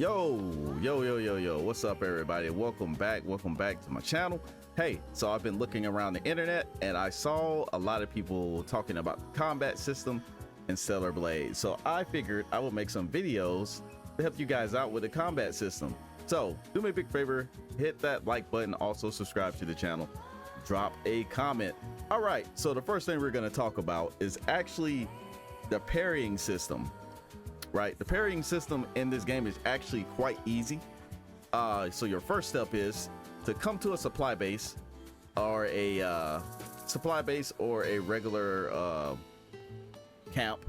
Yo, what's up everybody? Welcome back to my channel. Hey, so I've been looking around the internet and I saw a lot of people talking about the combat system in Stellar Blade. So I figured I would make some videos to help you guys out with the combat system. So do me a big favor, hit that like button, also subscribe to the channel, drop a comment. All right, so the first thing we're going to talk about is actually the parrying system. Right, the parrying system in this game is actually quite easy. So your first step is to come to a supply base or a regular camp.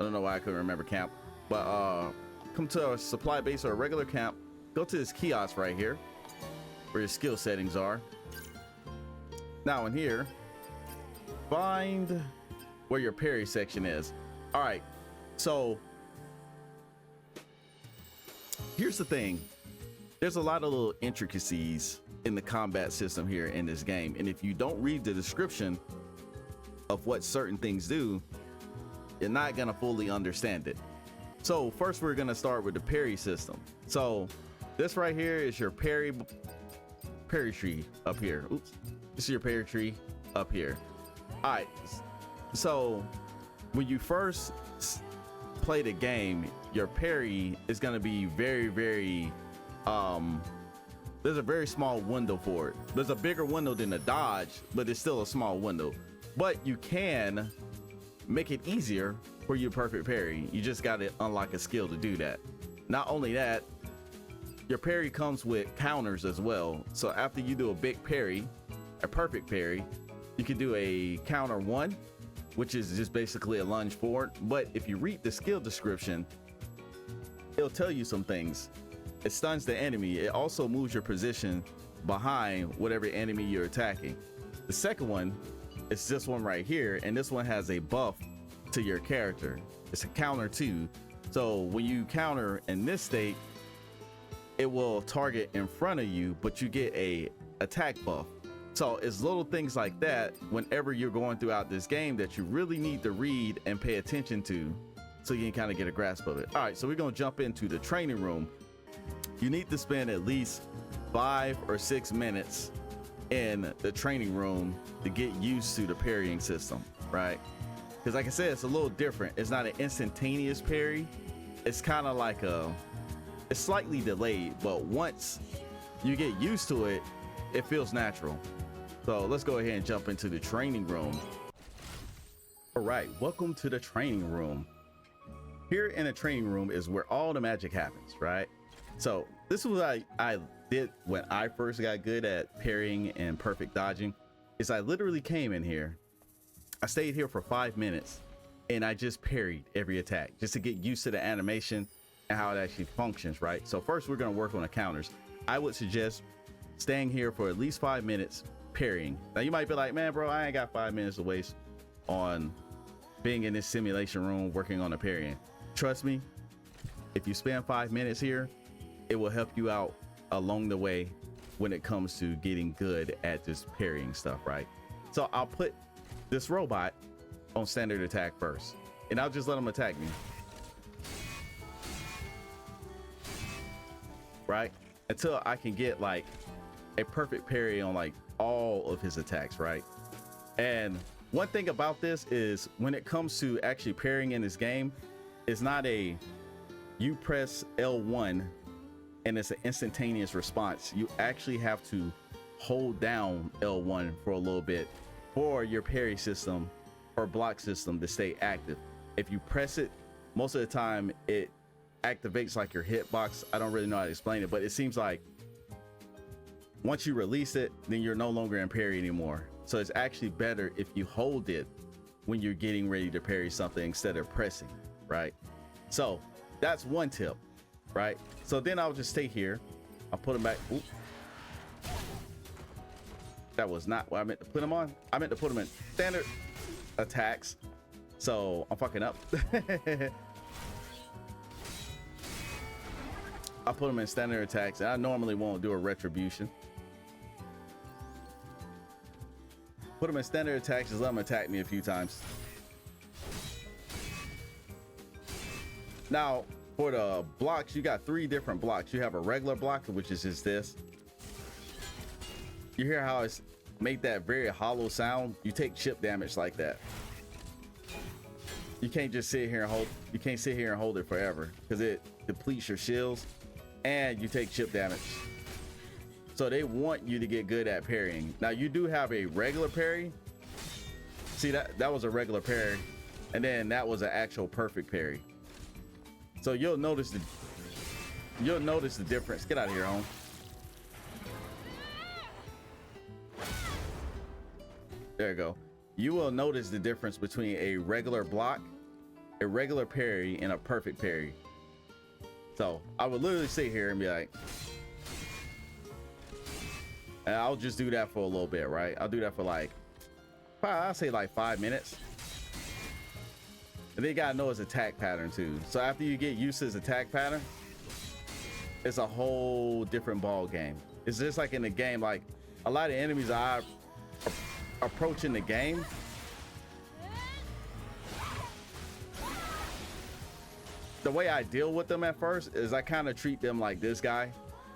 I don't know why I couldn't remember camp, but come to a supply base or a regular camp. Go to this kiosk right here where your skill settings are. Now in here, find where your parry section is. All right, so here's the thing, there's a lot of little intricacies in the combat system here in this game, and if you don't read the description of what certain things do, you're not gonna fully understand it. So first we're gonna start with the parry system. So this right here is your parry tree up here. Oops, this is your parry tree up here. All right, so when you first play the game, your parry is going to be very there's a very small window for it. There's a bigger window than the dodge, but it's still a small window. But you can make it easier for your perfect parry. You just got to unlock a skill to do that. Not only that, your parry comes with counters as well. So after you do a big parry, a perfect parry, you can do a counter one, which is just basically a lunge forward. But if you read the skill description, it'll tell you some things. It stuns the enemy. It also moves your position behind whatever enemy you're attacking. The second one is this one right here, and this one has a buff to your character. It's a counter too. So when you counter in this state, it will target in front of you, but you get a attack buff. So it's little things like that whenever you're going throughout this game that you really need to read and pay attention to, so you can kind of get a grasp of it. All right, so we're gonna jump into the training room. You need to spend at least 5 or 6 minutes in the training room to get used to the parrying system, right? Because like I said, it's a little different. It's not an instantaneous parry. It's kind of like it's slightly delayed, but once you get used to it, it feels natural. So let's go ahead and jump into the training room. All right, welcome to the training room. Here in the training room is where all the magic happens, right? So this is what I did when I first got good at parrying and perfect dodging, is I literally came in here, I stayed here for 5 minutes, and I just parried every attack just to get used to the animation and how it actually functions, right? So first we're gonna work on the counters. I would suggest staying here for at least 5 minutes parrying. Now you might be like, man bro, I ain't got 5 minutes to waste on being in this simulation room working on the parrying. Trust me, if you spend 5 minutes here, it will help you out along the way when it comes to getting good at this parrying stuff, right? So I'll put this robot on standard attack first, and I'll just let him attack me, right? Until I can get like a perfect parry on like all of his attacks, right? And one thing about this is when it comes to actually parrying in this game, it's not a you press L1 and it's an instantaneous response. You actually have to hold down L1 for a little bit for your parry system or block system to stay active. If you press it, most of the time it activates like your hitbox. I don't really know how to explain it, but it seems like once you release it, then you're no longer in parry anymore. So it's actually better if you hold it when you're getting ready to parry something instead of pressing, right? So that's one tip, right? So then I'll just stay here. I'll put him back. Ooh. That was not what I meant to put him on. I meant to put him in standard attacks. So I'm fucking up. I'll put him in standard attacks, and I normally won't do a retribution. Put him in standard attacks, just let him attack me a few times. Now, For the blocks, you got 3 different blocks. You have a regular block, which is just this. You hear how it's made that very hollow sound? You take chip damage like that. You can't just sit here and hold. You can't sit here and hold it forever because it depletes your shields, and you take chip damage. So they want you to get good at parrying. Now you do have a regular parry. See that was a regular parry, and then that was an actual perfect parry. So you'll notice the difference. Get out of here, home. There you go. You will notice the difference between a regular block, a regular parry, and a perfect parry. So I would literally sit here and be like, and I'll just do that for a little bit, right? I'll do that for like, I'll say like 5 minutes. And then you gotta know his attack pattern too. So after you get used to his attack pattern, it's a whole different ball game. It's just like in the game, like a lot of enemies are approaching the game. The way I deal with them at first is I kind of treat them like this guy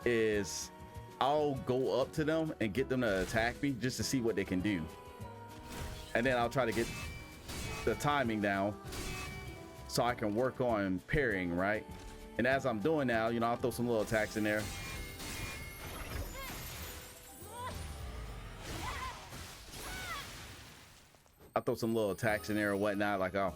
is I'll go up to them and get them to attack me just to see what they can do. And then I'll try to get the timing down so I can work on parrying, right? And as I'm doing now, you know, I'll throw some little attacks in there. I'll throw some little attacks in there or whatnot, like, oh.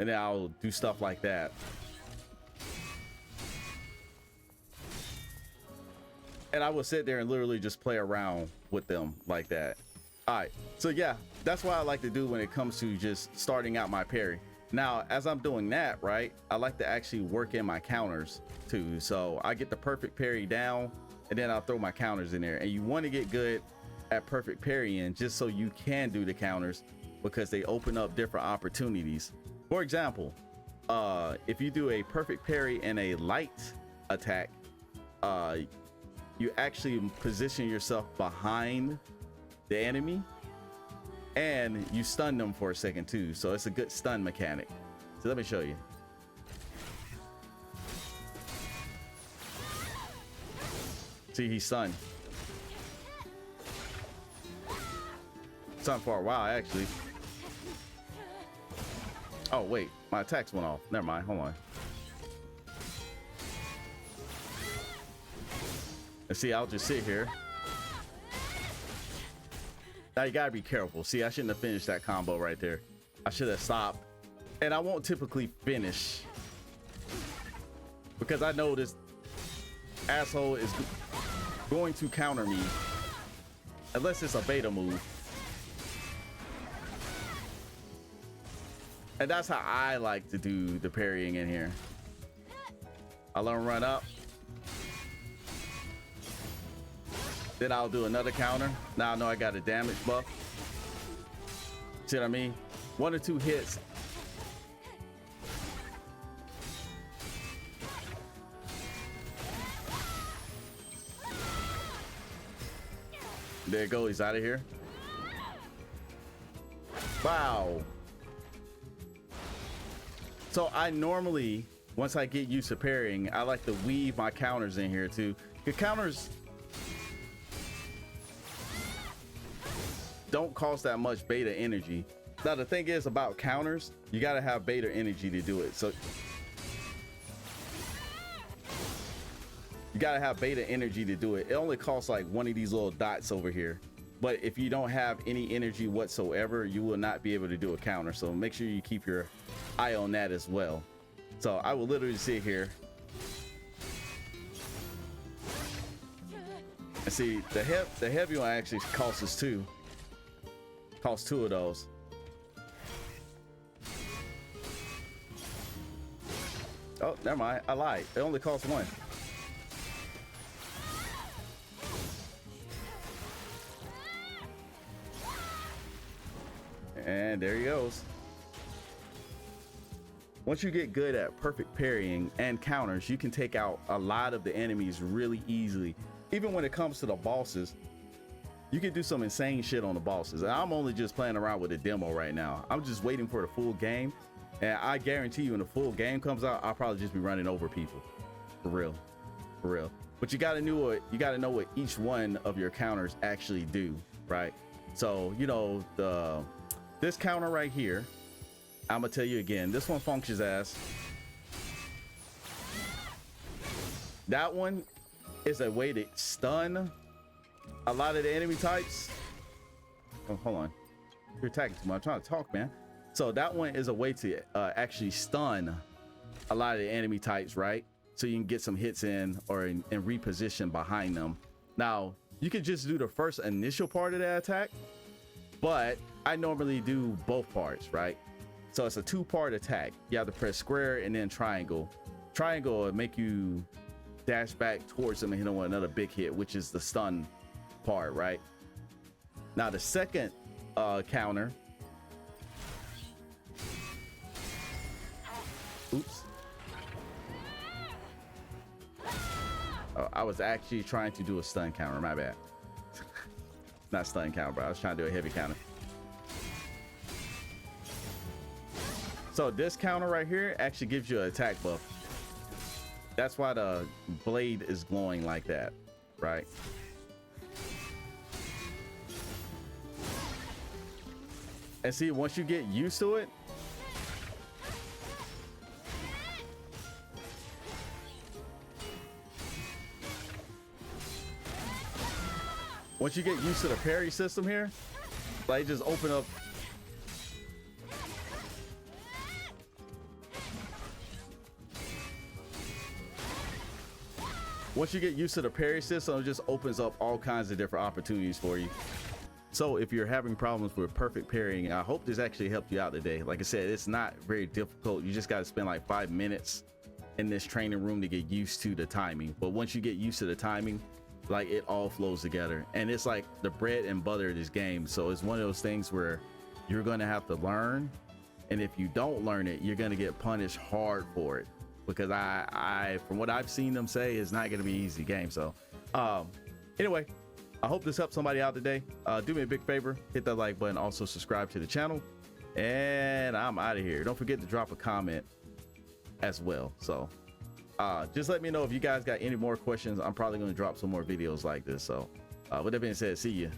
And then I'll do stuff like that. And I will sit there and literally just play around with them like that. All right, so yeah, that's what I like to do when it comes to just starting out my parry. Now, as I'm doing that, right, I like to actually work in my counters too. So I get the perfect parry down, and then I'll throw my counters in there. And you want to get good at perfect parrying just so you can do the counters, because they open up different opportunities. For example, if you do a perfect parry and a light attack, you actually position yourself behind the enemy and you stun them for a second too. So it's a good stun mechanic. So let me show you. See, he's stunned. Stunned for a while, actually. Oh wait, my attacks went off. Never mind, hold on. And see, I'll just sit here. Now you gotta be careful. See, I shouldn't have finished that combo right there. I should have stopped. And I won't typically finish because I know this asshole is going to counter me unless it's a beta move. And that's how I like to do the parrying in here. I'll let him run up. Then I'll do another counter. Now I know I got a damage buff. See what I mean? 1 or 2 hits. There you go, he's out of here. Wow. So I normally, once I get used to parrying, I like to weave my counters in here too. The counters don't cost that much beta energy. Now the thing is about counters, you got to have beta energy to do it. So you got to have beta energy to do it. It only costs like one of these little dots over here. But if you don't have any energy whatsoever, you will not be able to do a counter. So make sure you keep your eye on that as well. So I will literally sit here and see the heavy one actually costs us 2. Cost 2 of those. Oh, never mind. I lied. It only costs 1. And there he goes. Once you get good at perfect parrying and counters, you can take out a lot of the enemies really easily. Even when it comes to the bosses, you can do some insane shit on the bosses. And I'm only just playing around with the demo right now. I'm just waiting for the full game, and I guarantee you when the full game comes out, I'll probably just be running over people, for real, for real. But you gotta know what each one of your counters actually do, right? So you know, this counter right here, I'm gonna tell you again, this one functions as, that one is a way to stun a lot of the enemy types. Oh, hold on, you're attacking too much. I'm trying to talk, man. So that one is a way to actually stun a lot of the enemy types, right? So you can get some hits in or in reposition behind them. Now you can just do the first initial part of that attack, but I normally do both parts, right? So it's a two-part attack. You have to press square and then triangle. Triangle will make you dash back towards them and hit them with another big hit, which is the stun part, right? Now the second counter, oops, I was actually trying to do a stun counter, my bad. Not stun counter, but I was trying to do a heavy counter. So this counter right here actually gives you an attack buff. That's why the blade is glowing like that, right? And see, once you get used to it, once you get used to the parry system here, like just open up. Once you get used to the parry system, it just opens up all kinds of different opportunities for you. So if you're having problems with perfect parrying, I hope this actually helped you out today. Like I said, it's not very difficult. You just got to spend like 5 minutes in this training room to get used to the timing. But once you get used to the timing, like it all flows together. And it's like the bread and butter of this game. So it's one of those things where you're going to have to learn. And if you don't learn it, you're going to get punished hard for it. Because I from what I've seen them say, it's not going to be an easy game. So anyway, I hope this helped somebody out today. Do me a big favor, hit that like button, also subscribe to the channel, and I'm out of here. Don't forget to drop a comment as well. So just let me know if you guys got any more questions. I'm probably going to drop some more videos like this. So with that being said, see you